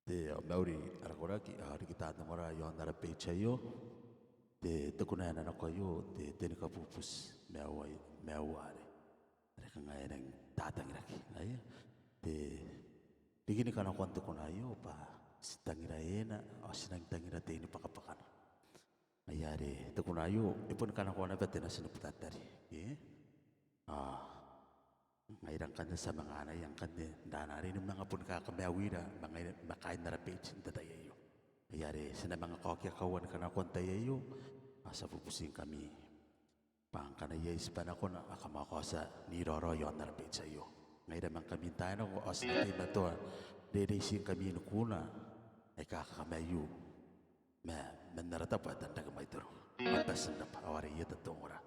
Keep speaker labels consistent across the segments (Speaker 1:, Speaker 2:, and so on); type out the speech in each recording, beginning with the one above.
Speaker 1: Te Maori arakora ki hari kita namora yo andara pecha yo te tekuna na ko yo te tenika pupus meaware reka ngai nang tatang raki ai te digini kana kwante kona yo pa sitangira ena asinang tangira te ini pakapakana ayare tekuna yo ipun kana kona betena sinu putatari ah ngairang kanya sa mga anay ang kanya danari ng mga pun kakamawira mga makain na rapage tatayayo ayari sa mga kokya kawan kana kontayayo asa pupusing kami pang kanayay sa panakon akamakosa ni Roro yon na rapage ayo ngayon mang kami tayo ko os natin na to dedesing kami nukuna ay kakakamayo menaratapat ang nagamay to matasan na pawari iya tatong ora.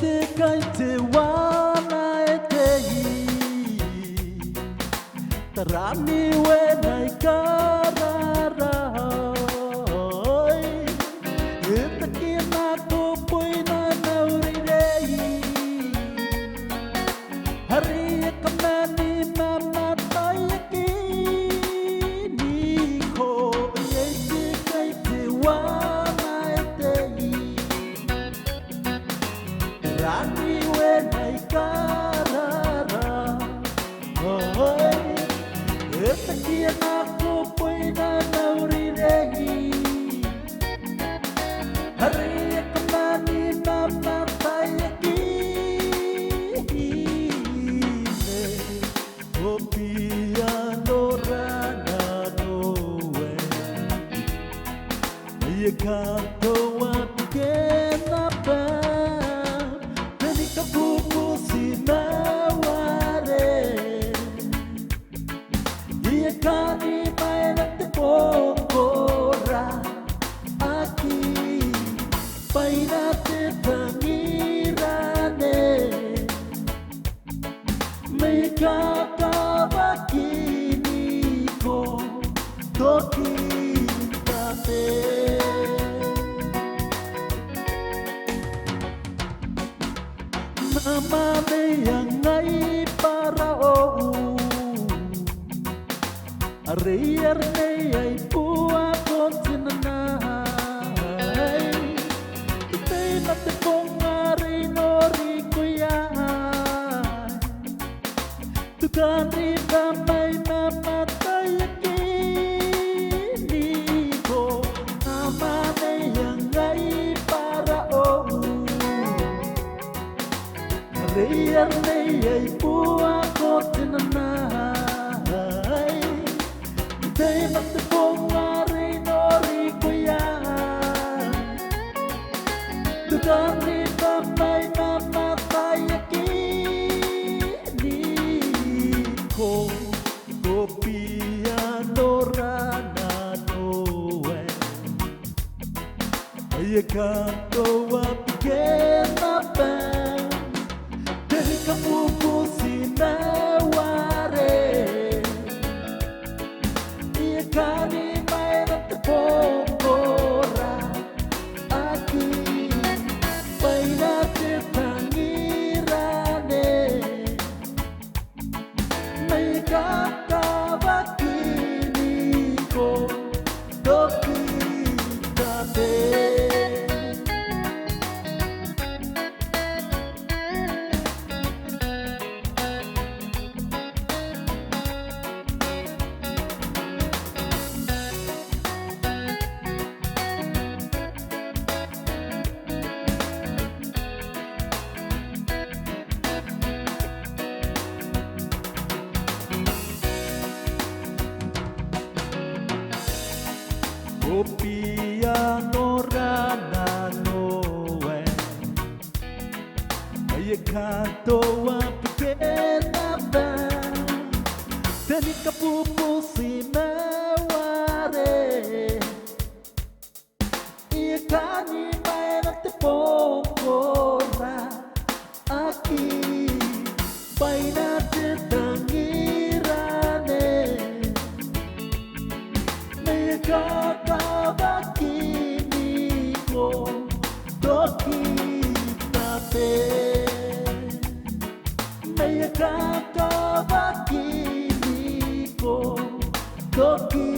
Speaker 2: Te kai te wana e te tarani we nai kararahoi e te kina ko poina nauri rei hari e kamani mama tai ki ni ko e te kai te wana e te Rani when I karara Hoy Esta kia nako poina nauri rehi Hari kamani mama taya kine O piano rana noe Ye canto a pequena pé Kani maena te pokora Aki Paina te tangirane Mei kakawakini ko Toki tate Nama me yang ngai para ou Arrear nei ai pua kontinanai Itei na te pongari nori kuya Tukani damai mamatay akini ko Nama nei angay para ou Arrear nei ai pua kontinanai Say not the pongari nori kuya Tu kani damay mamatay akini ko piano rana noe Ay canto a pequena band Dele kapupu sinaware Kani maena te pokora Aki Paina te tangirane Mei kakawakini ko Toki tate O piano rana noe Ai canto a pequena band Teni kapupu si meware kani maena te pokora aki baina te tangirane me kakabakini ko toki tape me kakabakini ko toki